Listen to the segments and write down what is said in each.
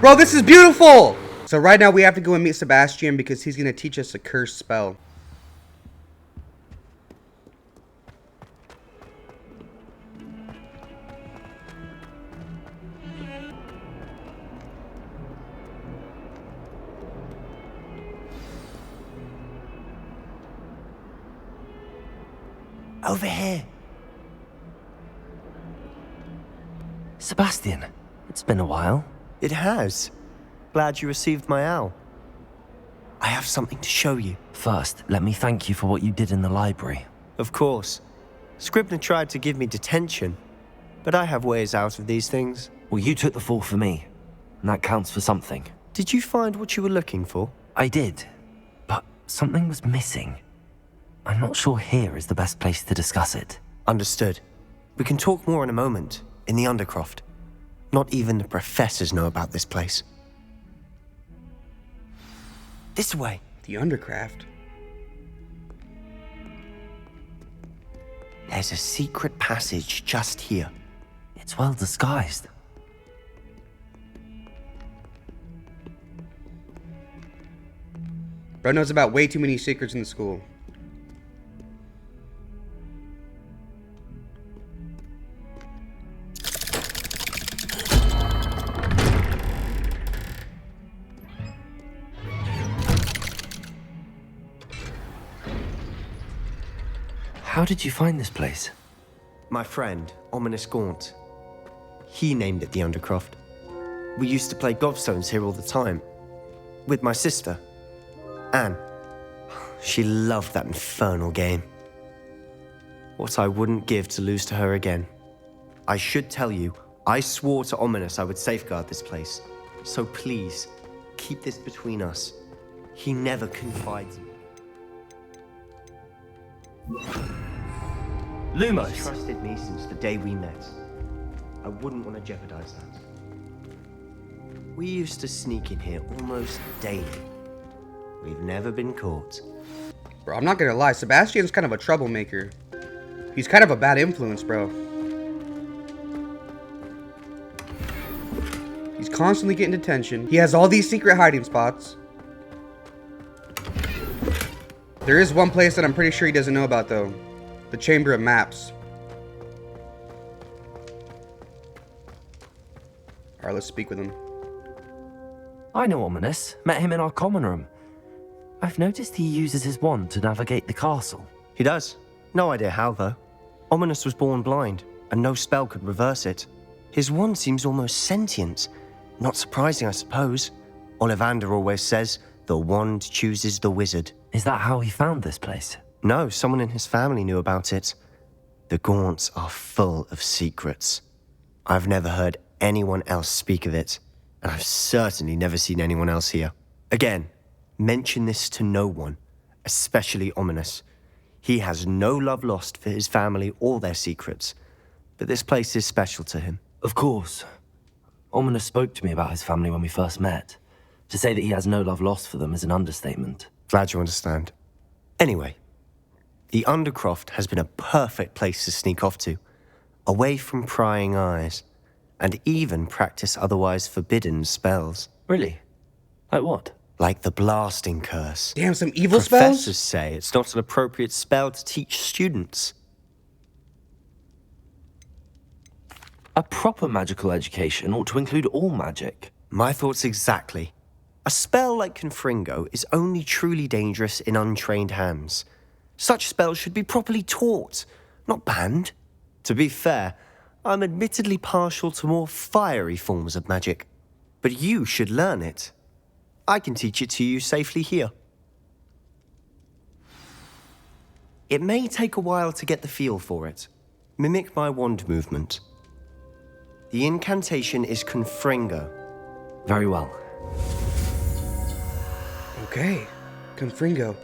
Bro, this is beautiful! So right now we have to go and meet Sebastian because he's going to teach us a cursed spell. Over here. Sebastian, it's been a while. It has. Glad you received my owl. I have something to show you. First, let me thank you for what you did in the library. Of course. Scribner tried to give me detention, but I have ways out of these things. Well, you took the fall for me, and that counts for something. Did you find what you were looking for? I did, but something was missing. I'm not sure here is the best place to discuss it. Understood. We can talk more in a moment, in the Undercroft. Not even the professors know about this place. This way. The Undercraft? There's a secret passage just here. It's well disguised. Bro knows about way too many secrets in the school. How did you find this place? My friend, Ominous Gaunt. He named it the Undercroft. We used to play gobstones here all the time. With my sister, Anne. She loved that infernal game. What I wouldn't give to lose to her again. I should tell you, I swore to Ominous I would safeguard this place. So please, keep this between us. He never confides in me. Lumos! He's trusted me since the day we met. I wouldn't want to jeopardize that. We used to sneak in here almost daily. We've never been caught. Bro, I'm not gonna lie, Sebastian's kind of a troublemaker. He's kind of a bad influence, bro. He's constantly getting detention. He has all these secret hiding spots. There is one place that I'm pretty sure he doesn't know about, though. The Chamber of Maps. Alright, let's speak with him. I know Ominous. Met him in our common room. I've noticed he uses his wand to navigate the castle. He does. No idea how, though. Ominous was born blind, and no spell could reverse it. His wand seems almost sentient. Not surprising, I suppose. Ollivander always says, the wand chooses the wizard. Is that how he found this place? No, someone in his family knew about it. The Gaunts are full of secrets. I've never heard anyone else speak of it, and I've certainly never seen anyone else here. Again, mention this to no one, especially Ominous. He has no love lost for his family or their secrets, but this place is special to him. Of course. Ominous spoke to me about his family when we first met. To say that he has no love lost for them is an understatement. Glad you understand. Anyway, the Undercroft has been a perfect place to sneak off to, away from prying eyes, and even practice otherwise forbidden spells. Really? Like what? Like the blasting curse. Damn, some evil Professors spells? say it's not an appropriate spell to teach students. A proper magical education ought to include all magic. My thoughts exactly. A spell like Confringo is only truly dangerous in untrained hands. Such spells should be properly taught, not banned. To be fair, I'm admittedly partial to more fiery forms of magic. But you should learn it. I can teach it to you safely here. It may take a while to get the feel for it. Mimic my wand movement. The incantation is Confringo. Very well. Okay. Confringo.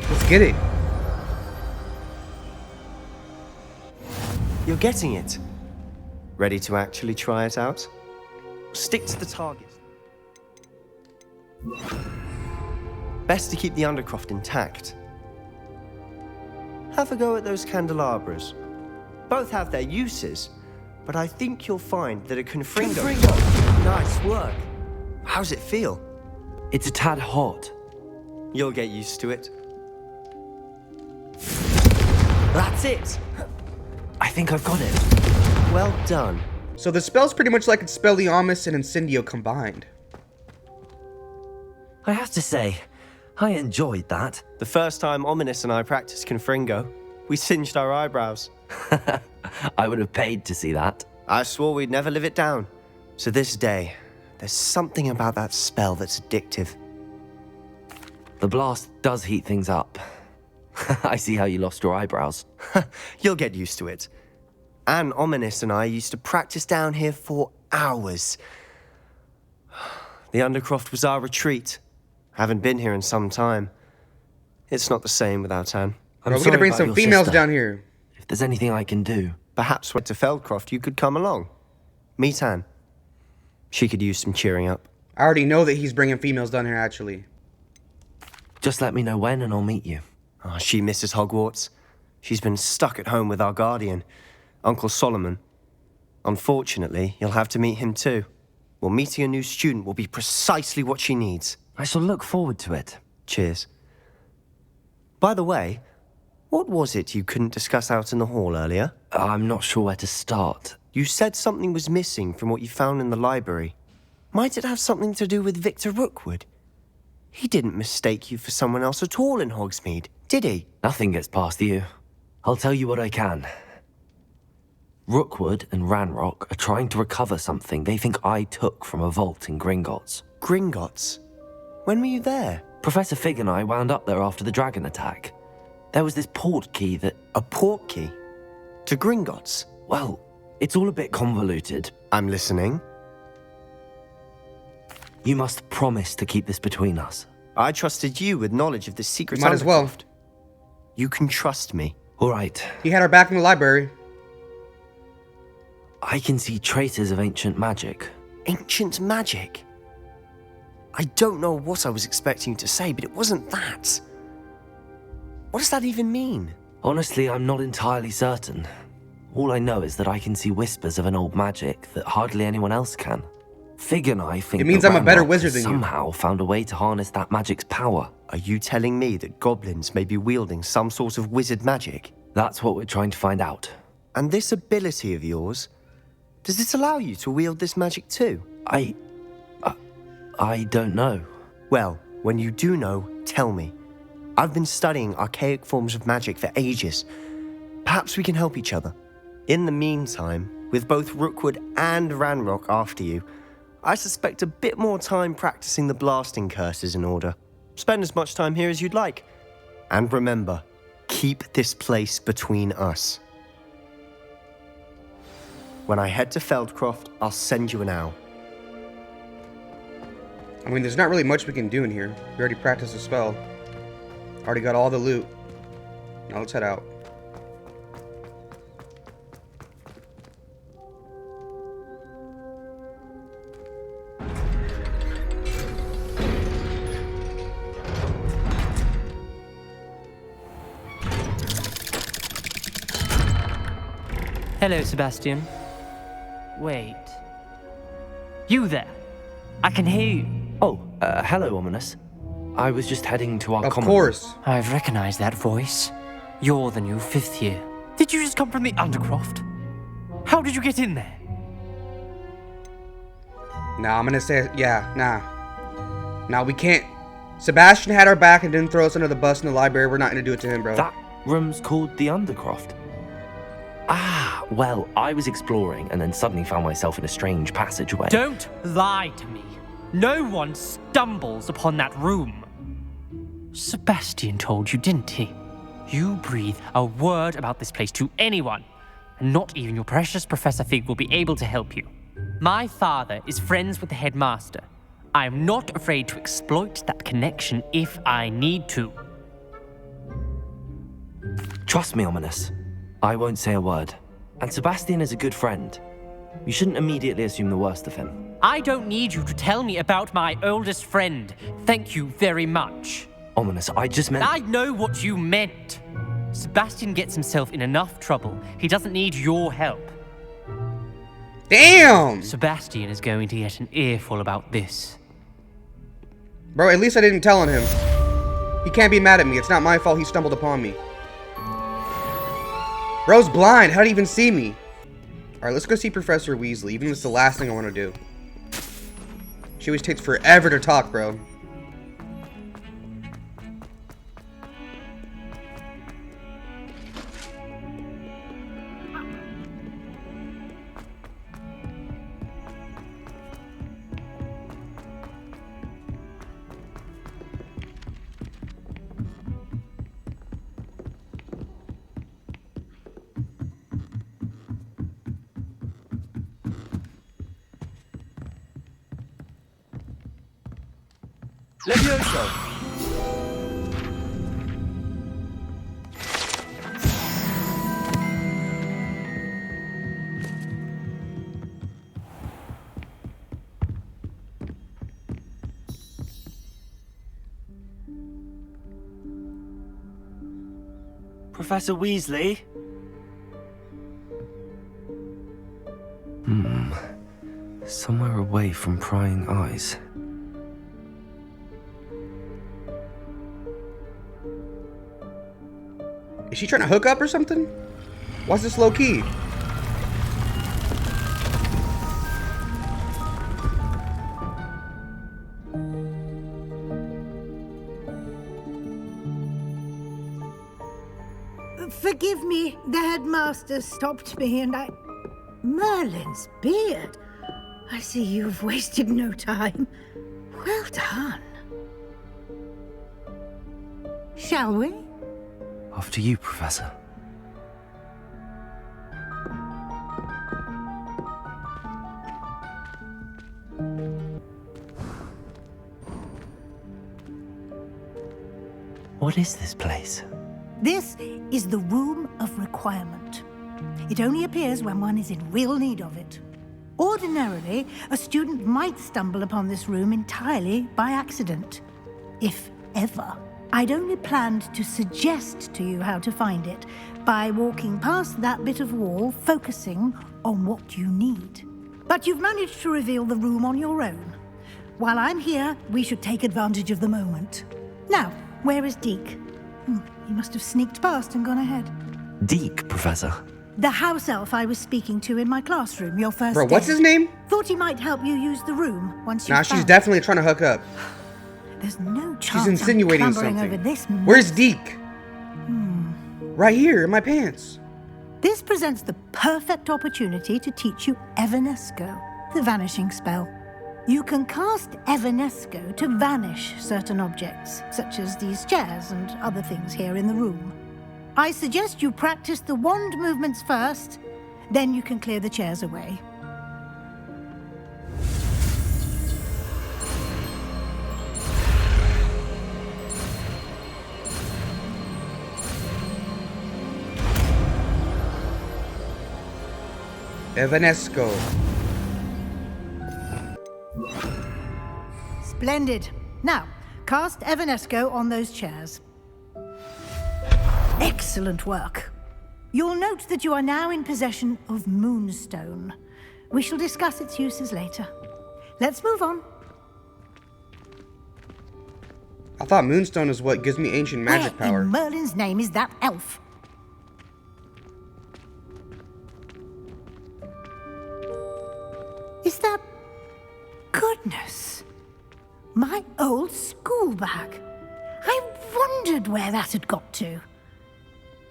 Let's get it. You're getting it. Ready to actually try it out? Stick to the target. Best to keep the Undercroft intact. Have a go at those candelabras. Both have their uses, but I think you'll find that a confringo... Nice work. How's it feel? It's a tad hot. You'll get used to it. That's it! I think I've got it. Well done. So the spell's pretty much like Expelliarmus and Incendio combined. I have to say, I enjoyed that. The first time Ominous and I practiced confringo, we singed our eyebrows. I would have paid to see that. I swore we'd never live it down. So this day, there's something about that spell that's addictive. The blast does heat things up. I see how you lost your eyebrows. You'll get used to it. Anne, Ominous and I used to practice down here for hours. The Undercroft was our retreat. Haven't been here in some time. It's not the same without Anne. I'm Bro, we're gonna sorry bring about some your females sister. down here. If there's anything I can do. Perhaps when to Feldcroft you could come along. Meet Anne. She could use some cheering up. I already know that he's bringing females down here, actually. Just let me know when and I'll meet you. Oh, she misses Hogwarts. She's been stuck at home with our guardian, Uncle Solomon. Unfortunately, you'll have to meet him too. Well, meeting a new student will be precisely what she needs. I shall look forward to it. Cheers. By the way, what was it you couldn't discuss out in the hall earlier? I'm not sure where to start. You said something was missing from what you found in the library. Might it have something to do with Victor Rookwood? He didn't mistake you for someone else at all in Hogsmeade, did he? Nothing gets past you. I'll tell you what I can. Rookwood and Ranrock are trying to recover something they think I took from a vault in Gringotts. Gringotts? When were you there? Professor Fig and I wound up there after the dragon attack. There was this port key that... A port key? To Gringotts? Well, it's all a bit convoluted. I'm listening. You must promise to keep this between us. I trusted you with knowledge of the secrets. Might as well. Undercroft. You can trust me. All right. He had our back in the library. I can see traces of ancient magic. Ancient magic? I don't know what I was expecting you to say, but it wasn't that. What does that even mean? Honestly, I'm not entirely certain. All I know is that I can see whispers of an old magic that hardly anyone else can. Fig and I think It means that I'm a better Ranrock wizard has than you. somehow found a way to harness that magic's power. Are you telling me that goblins may be wielding some sort of wizard magic? That's what we're trying to find out. And this ability of yours, does it allow you to wield this magic too? I don't know. Well, when you do know, tell me. I've been studying archaic forms of magic for ages. Perhaps we can help each other. In the meantime, with both Rookwood and Ranrock after you, I suspect a bit more time practicing the blasting curse is in order. Spend as much time here as you'd like. And remember, keep this place between us. When I head to Feldcroft, I'll send you an owl. I mean, there's not really much we can do in here. We already practiced the spell. Already got all the loot. Now let's head out. Hello, Sebastian. Wait. You there? I can hear you. Oh, hello, Ominous. I was just heading to our Of common course. I've recognized that voice. You're the new 5th year. Did you just come from the Undercroft? How did you get in there? Nah, I'm gonna say, yeah, nah. Nah, we can't. Sebastian had our back and didn't throw us under the bus in the library. We're not gonna do it to him, bro. That room's called the Undercroft. Ah, well, I was exploring and then suddenly found myself in a strange passageway. Don't lie to me. No one stumbles upon that room. Sebastian told you, didn't he? You breathe a word about this place to anyone, and not even your precious Professor Fig will be able to help you. My father is friends with the headmaster. I am not afraid to exploit that connection if I need to. Trust me, Ominous. I won't say a word. And Sebastian is a good friend. You shouldn't immediately assume the worst of him. I don't need you to tell me about my oldest friend. Thank you very much. Ominous, I just meant... I know what you meant. Sebastian gets himself in enough trouble. He doesn't need your help. Damn! Sebastian is going to get an earful about this. Bro, at least I didn't tell on him. He can't be mad at me. It's not my fault he stumbled upon me. Bro's blind. How did he even see me? Alright, let's go see Professor Weasley, even if it's the last thing I want to do. She always takes forever to talk, bro. Levioso! Professor Weasley? Somewhere away from prying eyes. Is she trying to hook up or something? Why's this low key? Forgive me, the headmaster stopped me and I... Merlin's beard. I see you've wasted no time. Well done. Shall we? After you, Professor. What is this place? This is the Room of Requirement. It only appears when one is in real need of it. Ordinarily, a student might stumble upon this room entirely by accident, if ever. I'd only planned to suggest to you how to find it by walking past that bit of wall, focusing on what you need. But you've managed to reveal the room on your own. While I'm here, we should take advantage of the moment. Now, where is Deke? He must have sneaked past and gone ahead. Deke, Professor. The house elf I was speaking to in my classroom, your first Bro, what's day. his name? Thought he might help you use the room once you Nah, she's definitely trying to hook up. There's no chance She's insinuating I'm clambering something. over this Where's Deke? Right here, in my pants. This presents the perfect opportunity to teach you Evanesco, the vanishing spell. You can cast Evanesco to vanish certain objects, such as these chairs and other things here in the room. I suggest you practice the wand movements first, then you can clear the chairs away. Evanesco. Splendid. Now, cast Evanesco on those chairs. Excellent work. You'll note that you are now in possession of Moonstone. We shall discuss its uses later. Let's move on. I thought Moonstone is what gives me ancient magic Where power. in Merlin's name is that elf? Is that... Goodness. My old school bag. I wondered where that had got to.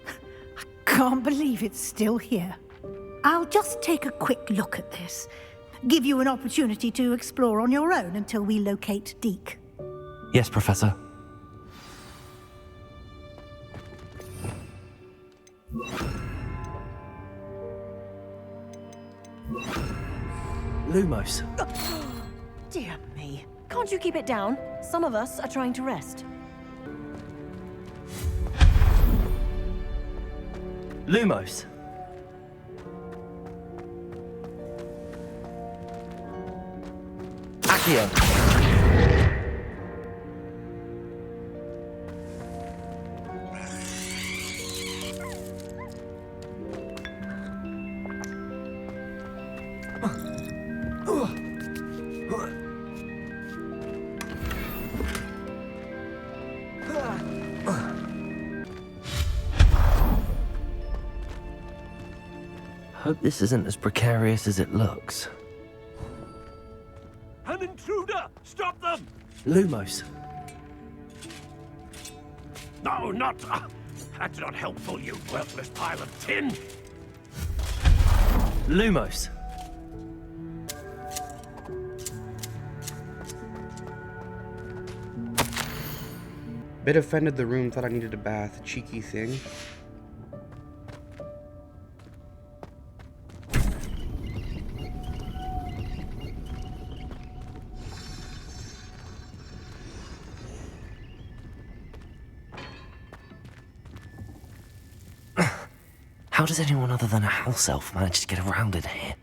I can't believe it's still here. I'll just take a quick look at this. Give you an opportunity to explore on your own until we locate Deke. Yes, Professor. Lumos. Dear me. Can't you keep it down? Some of us are trying to rest. Lumos. Accio. Hope this isn't as precarious as it looks. An intruder! Stop them! Lumos. No, not... that's not helpful, you worthless pile of tin! Lumos. Bit offended the room, thought I needed a bath. Cheeky thing. How does anyone other than a house elf manage to get around in here?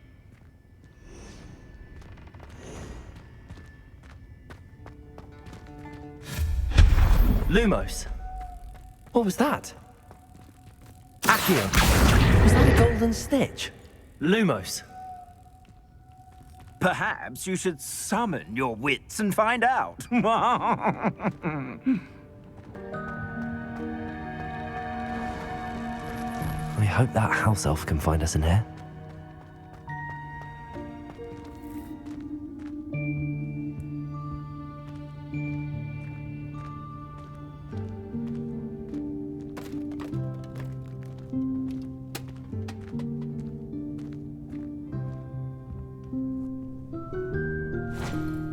Lumos. What was that? Accio. Was that a golden snitch? Lumos. Perhaps you should summon your wits and find out. I hope that house elf can find us in here.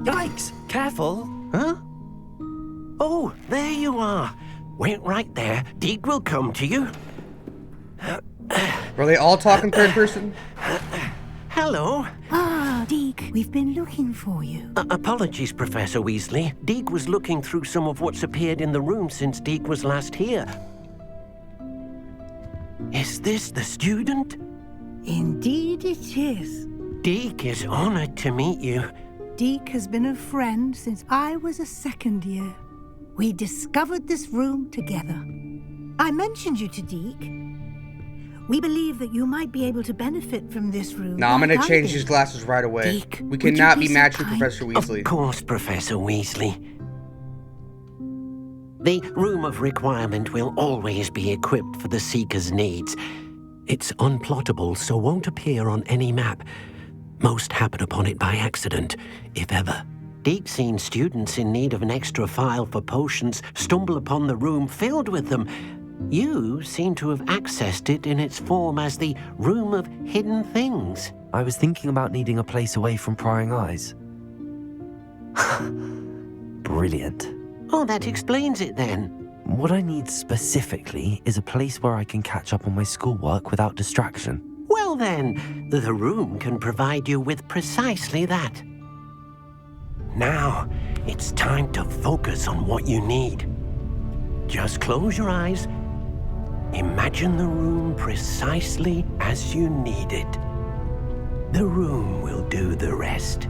Yikes! Careful! Huh? Oh, there you are. Wait right there. Deke will come to you. Were they all talking third person? Hello. Ah, Deke, we've been looking for you. Apologies, Professor Weasley. Deke was looking through some of what's appeared in the room since Deke was last here. Is this the student? Indeed it is. Deke is honored to meet you. Deke has been a friend since I was a second year. We discovered this room together. I mentioned you to Deke. We believe that you might be able to benefit from this room. Nah, I'm gonna like I change did. these glasses right away. Deke, We would you cannot be be so matched with kind? Professor Weasley. Of course, Professor Weasley. The Room of Requirement will always be equipped for the Seeker's needs. It's unplottable, so won't appear on any map. Most happen upon it by accident, if ever. Deke's seen students in need of an extra file for potions stumble upon the room filled with them. You seem to have accessed it in its form as the Room of Hidden Things. I was thinking about needing a place away from prying eyes. Brilliant. Oh, that explains it then. What I need specifically is a place where I can catch up on my schoolwork without distraction. Well then, the room can provide you with precisely that. Now, it's time to focus on what you need. Just close your eyes. Imagine the room precisely as you need it. The room will do the rest.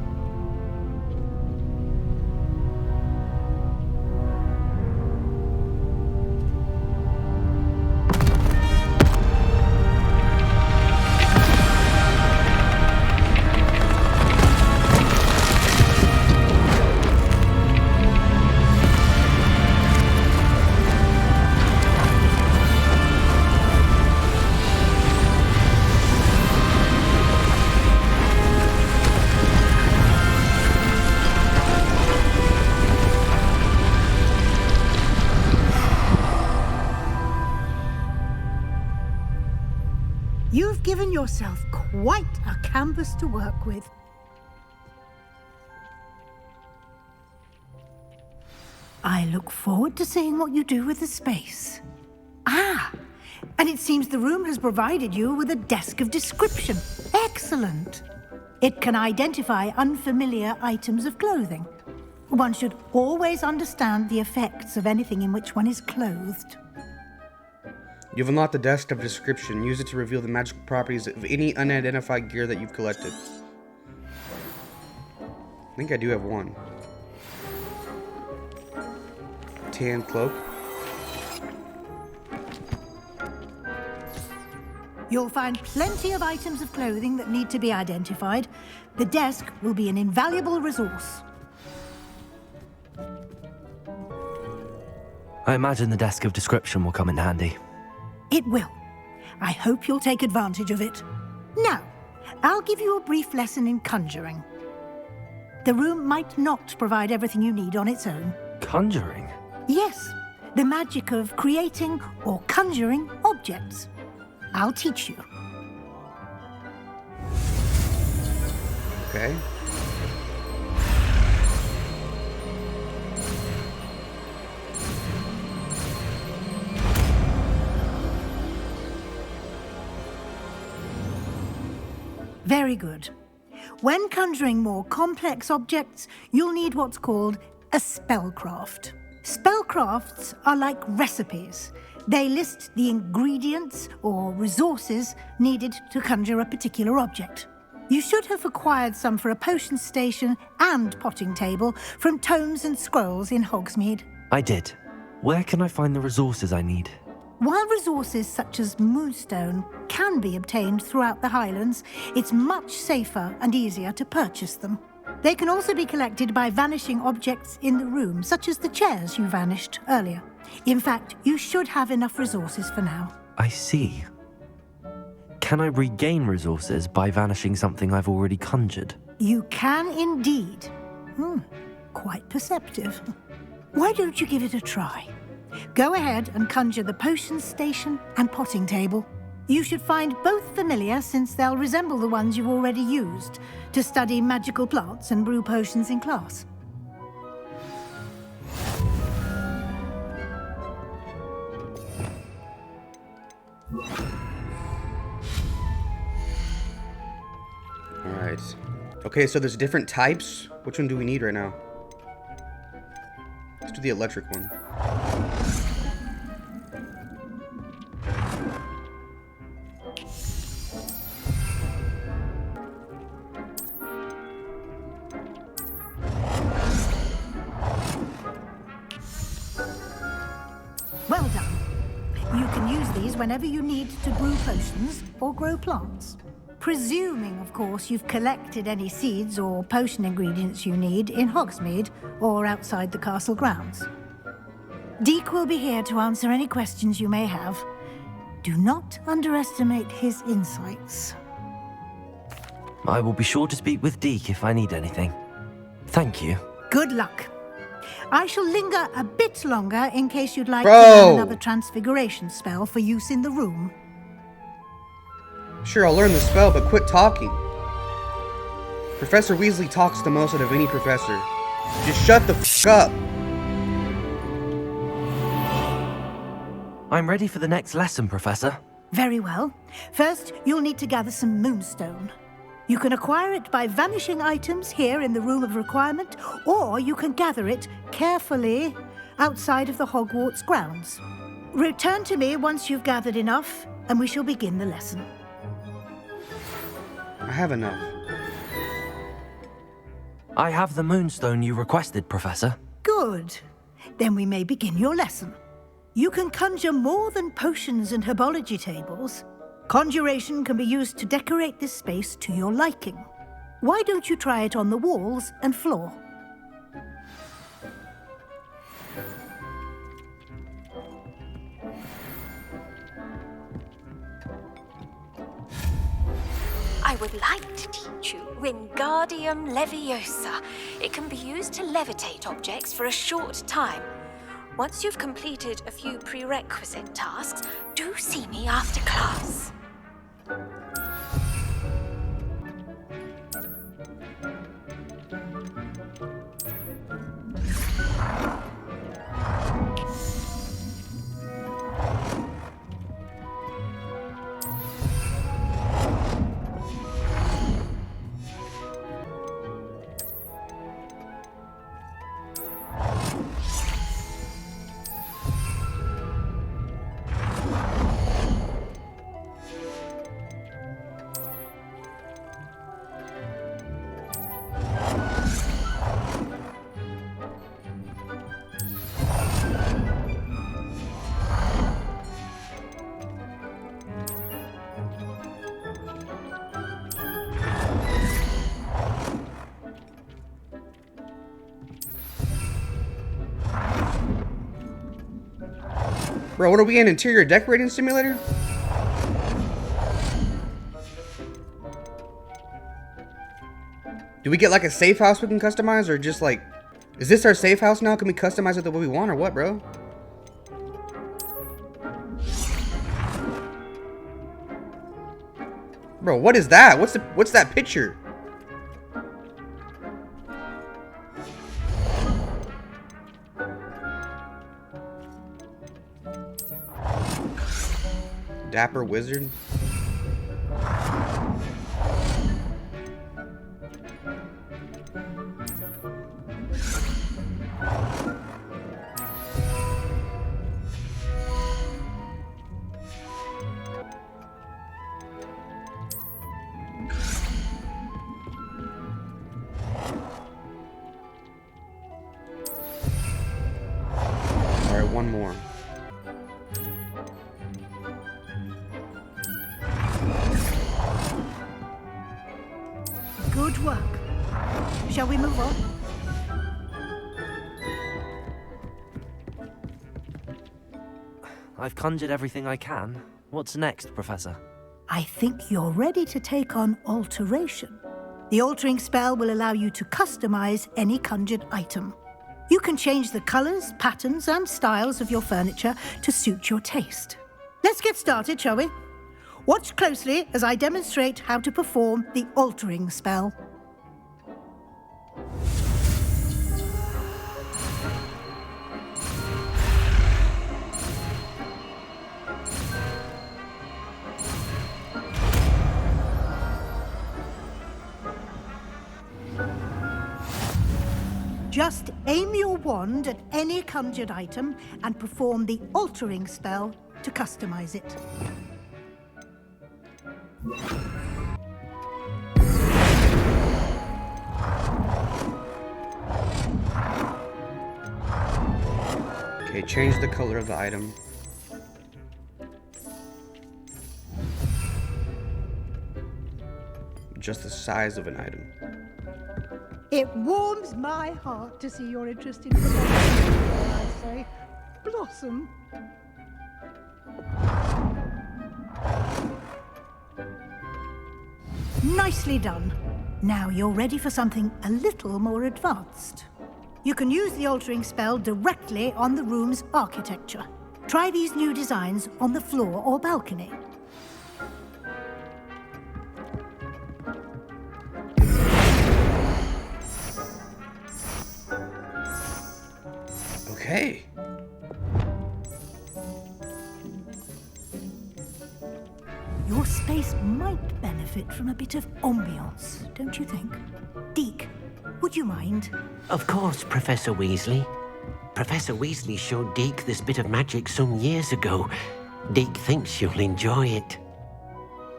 You've given yourself quite a canvas to work with. I look forward to seeing what you do with the space. Ah, and it seems the room has provided you with a desk of description. Excellent. It can identify unfamiliar items of clothing. One should always understand the effects of anything in which one is clothed. You've unlocked the desk of description. Use it to reveal the magical properties of any unidentified gear that you've collected. I think I do have one. Tan cloak. You'll find plenty of items of clothing that need to be identified. The desk will be an invaluable resource. I imagine the desk of description will come in handy. It will. I hope you'll take advantage of it. Now, I'll give you a brief lesson in conjuring. The room might not provide everything you need on its own. Conjuring? Yes, the magic of creating or conjuring objects. I'll teach you. Okay. Very good. When conjuring more complex objects, you'll need what's called a spellcraft. Spellcrafts are like recipes. They list the ingredients or resources needed to conjure a particular object. You should have acquired some for a potion station and potting table from tomes and scrolls in Hogsmeade. I did. Where can I find the resources I need? While resources such as moonstone can be obtained throughout the Highlands, it's much safer and easier to purchase them. They can also be collected by vanishing objects in the room, such as the chairs you vanished earlier. In fact, you should have enough resources for now. I see. Can I regain resources by vanishing something I've already conjured? You can indeed. Quite perceptive. Why don't you give it a try? Go ahead and conjure the potion station and potting table. You should find both familiar, since they'll resemble the ones you've already used to study magical plants and brew potions in class. Alright. Okay, so there's different types. Which one do we need right now? Let's do the electric one. Well done. You can use these whenever you need to brew potions or grow plants. Presuming, of course, you've collected any seeds or potion ingredients you need in Hogsmeade or outside the castle grounds. Deek will be here to answer any questions you may have. Do not underestimate his insights. I will be sure to speak with Deke if I need anything. Thank you. Good luck. I shall linger a bit longer in case you'd like to learn another transfiguration spell for use in the room. Sure, I'll learn the spell, but quit talking. Professor Weasley talks the most out of any professor. Just shut the f*** up. I'm ready for the next lesson, Professor. Very well. First, you'll need to gather some moonstone. You can acquire it by vanishing items here in the Room of Requirement, or you can gather it carefully outside of the Hogwarts grounds. Return to me once you've gathered enough, and we shall begin the lesson. I have enough. I have the moonstone you requested, Professor. Good. Then we may begin your lesson. You can conjure more than potions and herbology tables. Conjuration can be used to decorate this space to your liking. Why don't you try it on the walls and floor? I would like to teach you Wingardium Leviosa. It can be used to levitate objects for a short time. Once you've completed a few prerequisite tasks, do see me after class. Bro, what are we in? Interior decorating simulator? Do we get like a safe house we can customize, or just like, is this our safe house now? Can we customize it the way we want, or what, bro? Bro, what is that? What's that picture? Dapper wizard. All right, one more. Good work. Shall we move on? I've conjured everything I can. What's next, Professor? I think you're ready to take on alteration. The altering spell will allow you to customize any conjured item. You can change the colors, patterns, and styles of your furniture to suit your taste. Let's get started, shall we? Watch closely as I demonstrate how to perform the altering spell. Just aim your wand at any conjured item and perform the altering spell to customize it. Okay, change the color of the item. Just the size of an item. It warms my heart to see you're interested in photography, I say. Blossom. Nicely done. Now you're ready for something a little more advanced. You can use the altering spell directly on the room's architecture. Try these new designs on the floor or balcony. Okay. Your space might benefit from a bit of ambiance, don't you think? Deke, would you mind? Of course, Professor Weasley. Professor Weasley showed Deke this bit of magic some years ago. Deke thinks you'll enjoy it.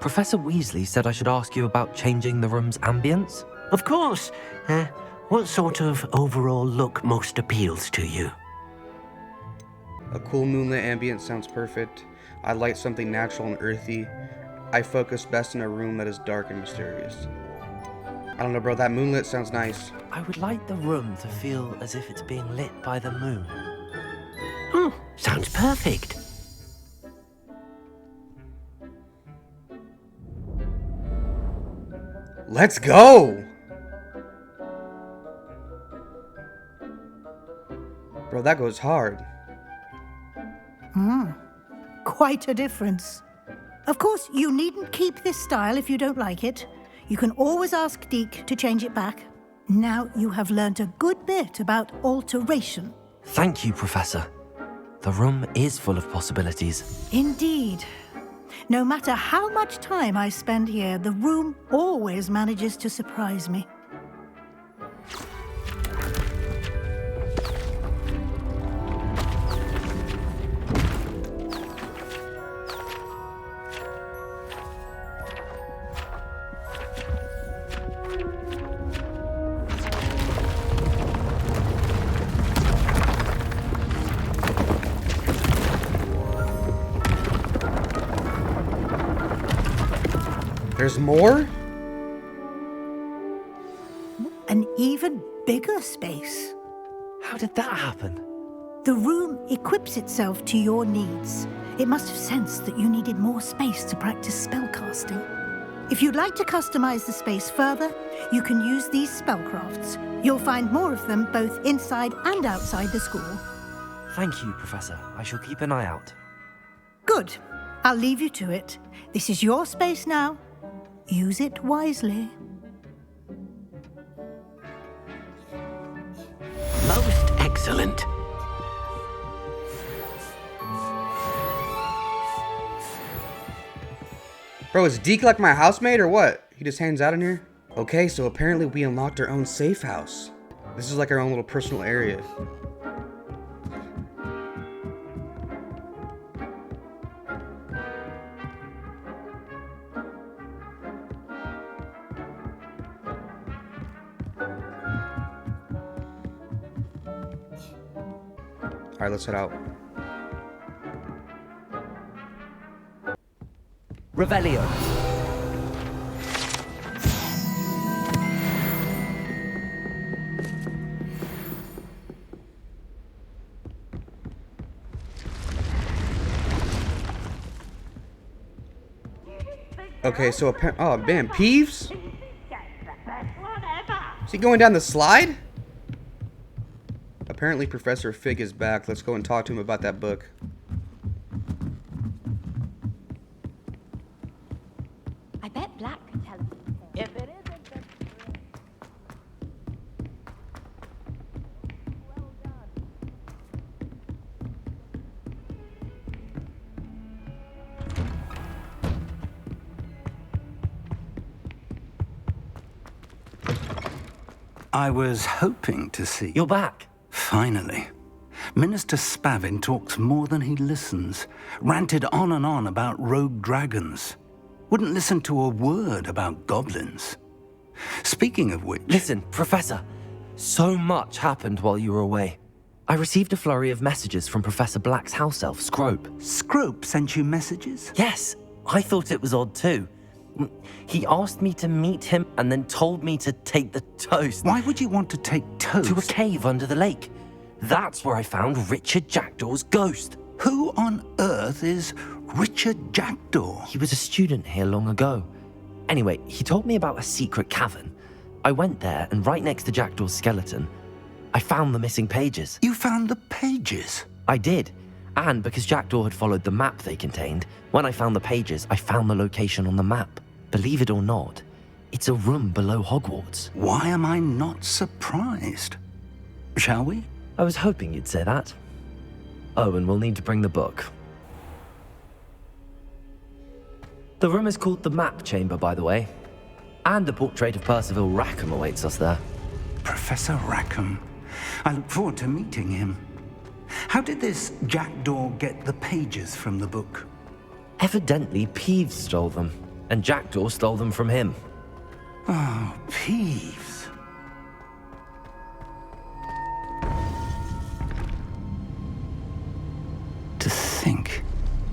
Professor Weasley said I should ask you about changing the room's ambience? Of course. What sort of overall look most appeals to you? A cool moonlit ambience sounds perfect. I like something natural and earthy. I focus best in a room that is dark and mysterious. I don't know, bro. That moonlit sounds nice. I would like the room to feel as if it's being lit by the moon. Oh, sounds perfect. Let's go! Bro, that goes hard. Quite a difference. Of course, you needn't keep this style if you don't like it. You can always ask Deke to change it back. Now you have learnt a good bit about alteration. Thank you, Professor. The room is full of possibilities. Indeed. No matter how much time I spend here, the room always manages to surprise me. There's more? An even bigger space. How did that happen? The room equips itself to your needs. It must have sensed that you needed more space to practice spellcasting. If you'd like to customize the space further, you can use these spellcrafts. You'll find more of them both inside and outside the school. Thank you, Professor. I shall keep an eye out. Good. I'll leave you to it. This is your space now. Use it wisely. Most excellent. Bro, is Deke like my housemate or what? He just hangs out in here? Okay, so apparently we unlocked our own safe house. This is like our own little personal area. Alright, let's head out. Revelio. Okay, so oh man, Peeves? Is he going down the slide? Apparently Professor Fig is back. Let's go and talk to him about that book. I bet Black could tell us. If it isn't, then... Well done. I was hoping to see... You're back. Finally. Minister Spavin talks more than he listens. Ranted on and on about rogue dragons. Wouldn't listen to a word about goblins. Speaking of which... Listen, Professor. So much happened while you were away. I received a flurry of messages from Professor Black's house elf, Scrope. Scrope sent you messages? Yes, I thought it was odd too. He asked me to meet him and then told me to take the toast. Why would you want to take toast? To a cave under the lake. That's where I found Richard Jackdaw's ghost. Who on earth is Richard Jackdaw? He was a student here long ago. Anyway, he told me about a secret cavern. I went there, and right next to Jackdaw's skeleton, I found the missing pages. You found the pages? I did. And because Jackdaw had followed the map they contained, when I found the pages, I found the location on the map. Believe it or not, it's a room below Hogwarts. Why am I not surprised? Shall we? I was hoping you'd say that. Oh, and we'll need to bring the book. The room is called the Map Chamber, by the way. And a portrait of Percival Rackham awaits us there. Professor Rackham. I look forward to meeting him. How did this Jackdaw get the pages from the book? Evidently, Peeves stole them, and Jackdaw stole them from him. Oh, Peeves. To think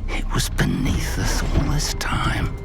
it was beneath us all this time.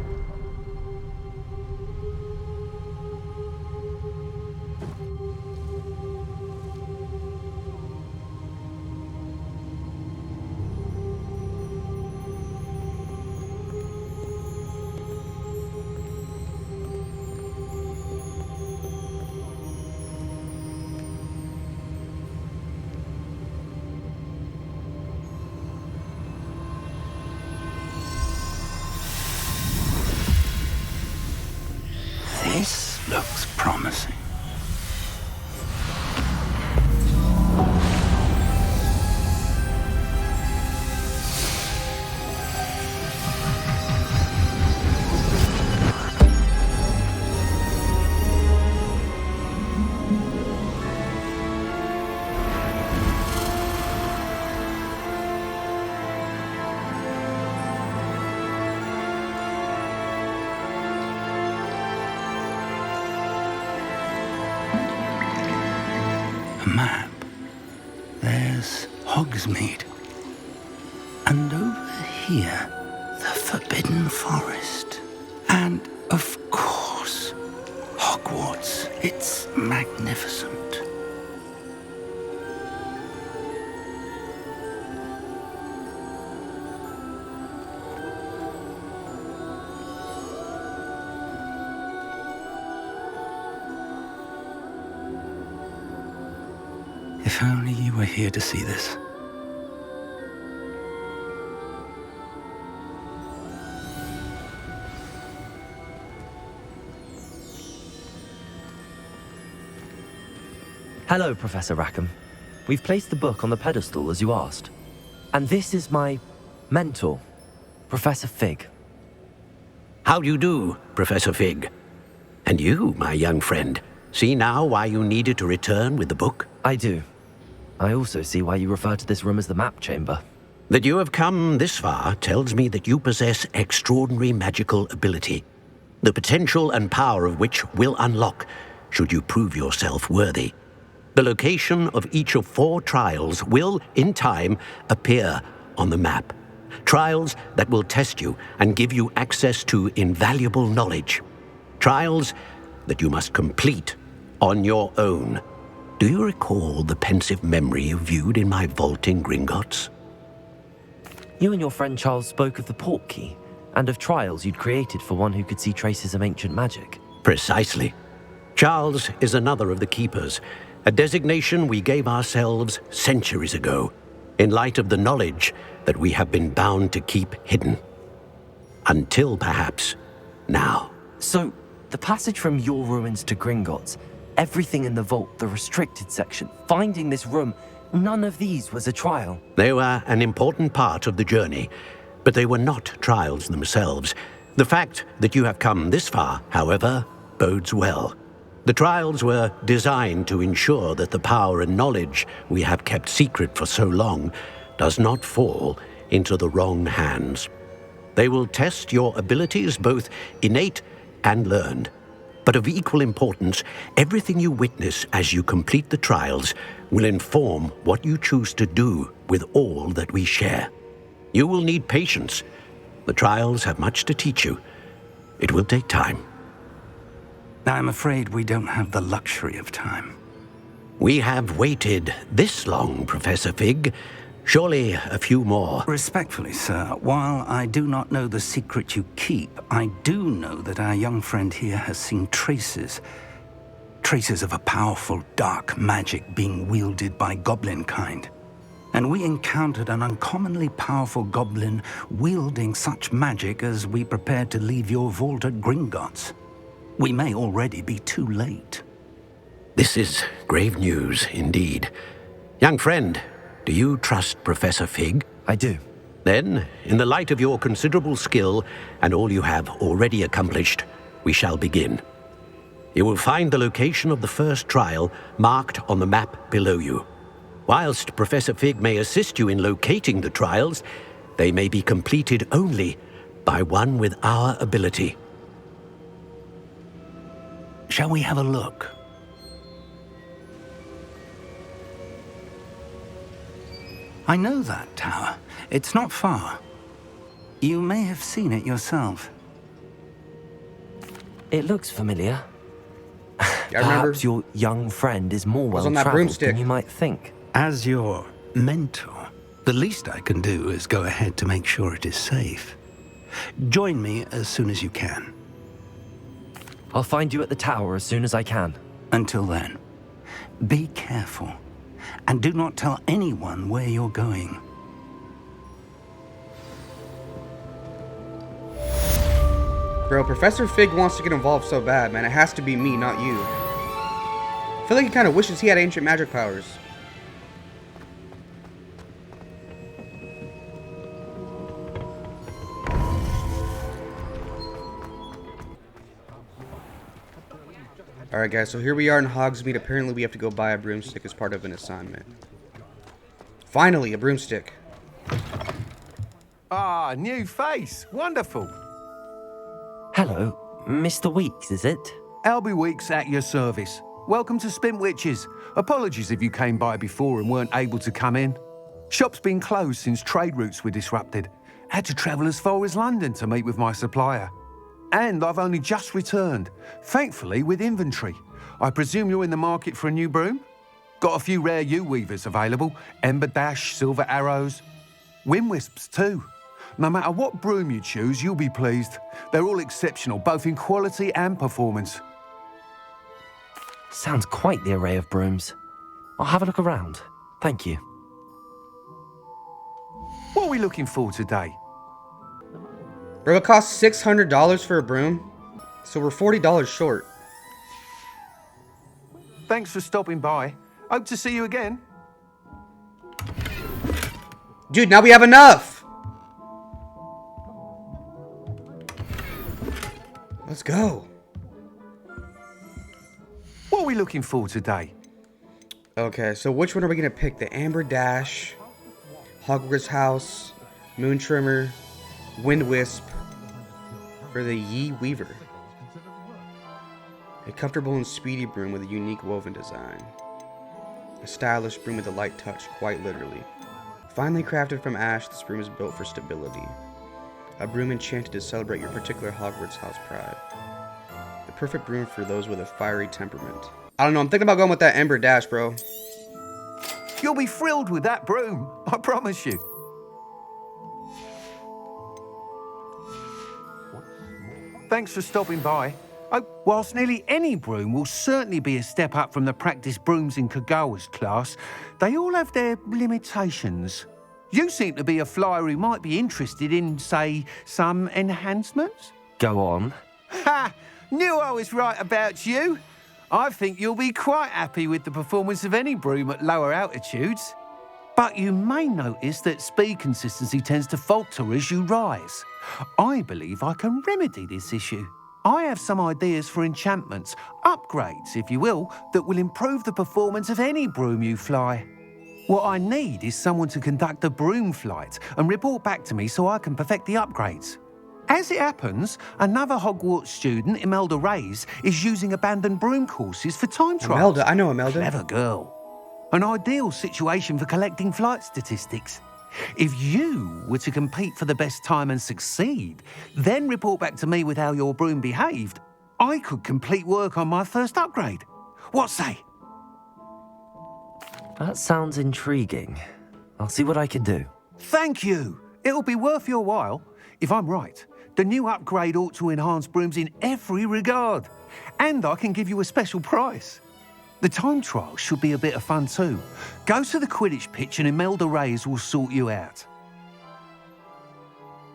This looks promising. Map. There's Hogsmeade. And over here, the Forbidden Forest. And, of course, Hogwarts. It's magnificent. If only you were here to see this. Hello, Professor Rackham. We've placed the book on the pedestal as you asked. And this is my mentor, Professor Fig. How do you do, Professor Fig? And you, my young friend, see now why you needed to return with the book? I do. I also see why you refer to this room as the map chamber. That you have come this far tells me that you possess extraordinary magical ability, the potential and power of which will unlock should you prove yourself worthy. The location of each of 4 trials will, in time, appear on the map. Trials that will test you and give you access to invaluable knowledge. Trials that you must complete on your own. Do you recall the pensive memory you viewed in my vault in Gringotts? You and your friend Charles spoke of the port key and of trials you'd created for one who could see traces of ancient magic. Precisely. Charles is another of the keepers, a designation we gave ourselves centuries ago, in light of the knowledge that we have been bound to keep hidden. Until perhaps now. So, the passage from your ruins to Gringotts, everything in the vault, the restricted section, finding this room, none of these was a trial. They were an important part of the journey, but they were not trials themselves. The fact that you have come this far, however, bodes well. The trials were designed to ensure that the power and knowledge we have kept secret for so long does not fall into the wrong hands. They will test your abilities, both innate and learned. But of equal importance, everything you witness as you complete the trials will inform what you choose to do with all that we share. You will need patience. The trials have much to teach you. It will take time. I'm afraid we don't have the luxury of time. We have waited this long, Professor Fig. Surely a few more. Respectfully, sir, while I do not know the secret you keep, I do know that our young friend here has seen traces of a powerful dark magic being wielded by goblin kind. And we encountered an uncommonly powerful goblin wielding such magic as we prepared to leave your vault at Gringotts. We may already be too late. This is grave news indeed. Young friend, do you trust Professor Fig? I do. Then, in the light of your considerable skill and all you have already accomplished, we shall begin. You will find the location of the first trial marked on the map below you. Whilst Professor Fig may assist you in locating the trials, they may be completed only by one with our ability. Shall we have a look? I know that tower. It's not far. You may have seen it yourself. It looks familiar. I remember. Perhaps your young friend is more was on that well-traveled broomstick. than you might think. As your mentor, the least I can do is go ahead to make sure it is safe. Join me as soon as you can. I'll find you at the tower as soon as I can. Until then, be careful, and do not tell anyone where you're going. Bro, Professor Fig wants to get involved so bad, man. It has to be me, not you. I feel like he kind of wishes he had ancient magic powers. Alright guys, so here we are in Hogsmeade. Apparently we have to go buy a broomstick as part of an assignment. Finally, a broomstick. Ah, new face. Wonderful. Hello, Mr. Weeks, is it? Albie Weeks at your service. Welcome to Spintwitches. Apologies if you came by before and weren't able to come in. Shop's been closed since trade routes were disrupted. Had to travel as far as London to meet with my supplier. And I've only just returned, thankfully with inventory. I presume you're in the market for a new broom? Got a few rare yew-weavers available, Ember Dash, Silver Arrows, Wind Wisps too. No matter what broom you choose, you'll be pleased. They're all exceptional, both in quality and performance. Sounds quite the array of brooms. I'll have a look around. Thank you. What are we looking for today? Bro, it costs $600 for a broom, so we're $40 short. Thanks for stopping by. Hope to see you again. Dude, now we have enough! Let's go. What are we looking for today? Okay, so which one are we gonna pick? The Amber Dash, Hogwarts House, Moon Trimmer, Wind Wisp, or the Yee Weaver? A comfortable and speedy broom with a unique woven design. A stylish broom with a light touch, quite literally. Finely crafted from ash, this broom is built for stability. A broom enchanted to celebrate your particular Hogwarts house pride. The perfect broom for those with a fiery temperament. I don't know, I'm thinking about going with that Amber Dash, bro. You'll be thrilled with that broom, I promise you. Thanks for stopping by. Whilst nearly any broom will certainly be a step up from the practice brooms in Kagawa's class, they all have their limitations. You seem to be a flyer who might be interested in, say, some enhancements? Go on. Ha! Knew I was right about you. I think you'll be quite happy with the performance of any broom at lower altitudes. But you may notice that speed consistency tends to falter as you rise. I believe I can remedy this issue. I have some ideas for enchantments, upgrades, if you will, that will improve the performance of any broom you fly. What I need is someone to conduct a broom flight and report back to me so I can perfect the upgrades. As it happens, another Hogwarts student, Imelda Reyes, is using abandoned broom courses for time trials. Imelda, I know Imelda. Clever girl. An ideal situation for collecting flight statistics. If you were to compete for the best time and succeed, then report back to me with how your broom behaved, I could complete work on my first upgrade. What say? That sounds intriguing. I'll see what I can do. Thank you. It'll be worth your while. If I'm right, the new upgrade ought to enhance brooms in every regard. And I can give you a special price. The time trial should be a bit of fun too. Go to the Quidditch pitch and Imelda Reyes will sort you out.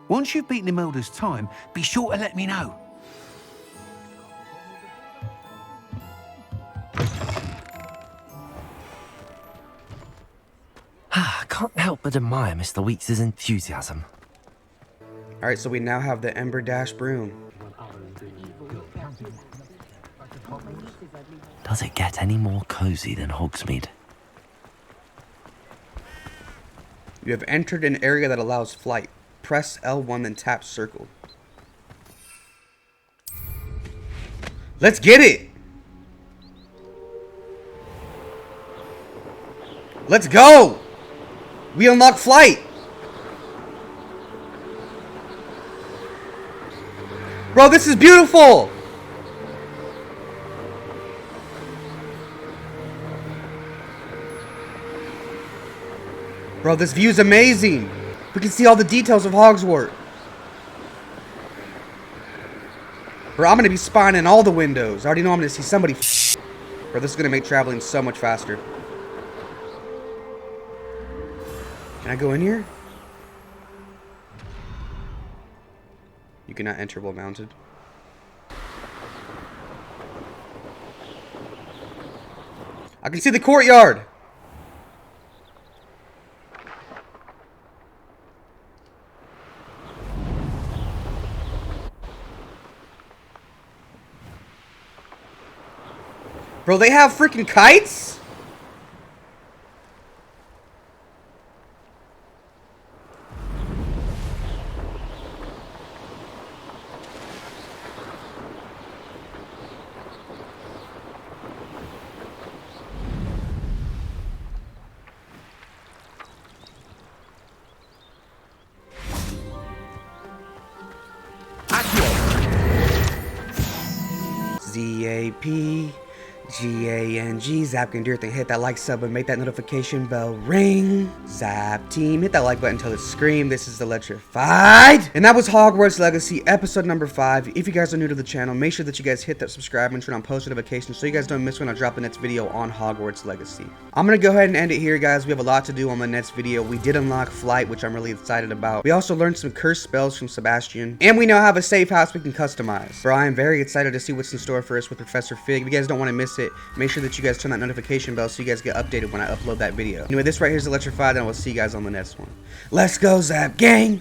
Once you've beaten Imelda's time, be sure to let me know. I can't help but admire Mr. Weeks' enthusiasm. Alright, so we now have the Ember Dash broom. Does it get any more cozy than Hogsmeade? You have entered an area that allows flight. Press L1 then tap circle. Let's get it! Let's go! We unlock flight! Bro, this is beautiful! Bro, this view is amazing. We can see all the details of Hogwarts. Bro, I'm gonna be spying in all the windows. I already know I'm gonna see somebody. Bro, this is gonna make traveling so much faster. Can I go in here? You cannot enter while mounted. I can see the courtyard. Bro, they have freaking kites? ZAP G-A-N-G, Zap can do your thing. Hit that like, sub, and make that notification bell ring. Zap team, hit that like button until it screams. This is Electrified. And that was Hogwarts Legacy, episode number 5. If you guys are new to the channel, make sure that you guys hit that subscribe and turn on post notifications so you guys don't miss when I drop the next video on Hogwarts Legacy. I'm gonna go ahead and end it here, guys. We have a lot to do on the next video. We did unlock Flight, which I'm really excited about. We also learned some cursed spells from Sebastian. And we now have a safe house we can customize. Bro, I am very excited to see what's in store for us with Professor Fig. If you guys don't want to miss it, make sure that you guys turn that notification bell so you guys get updated when I upload that video. Anyway, this right here is Electrified, and I will see you guys on the next one. Let's go, Zap Gang!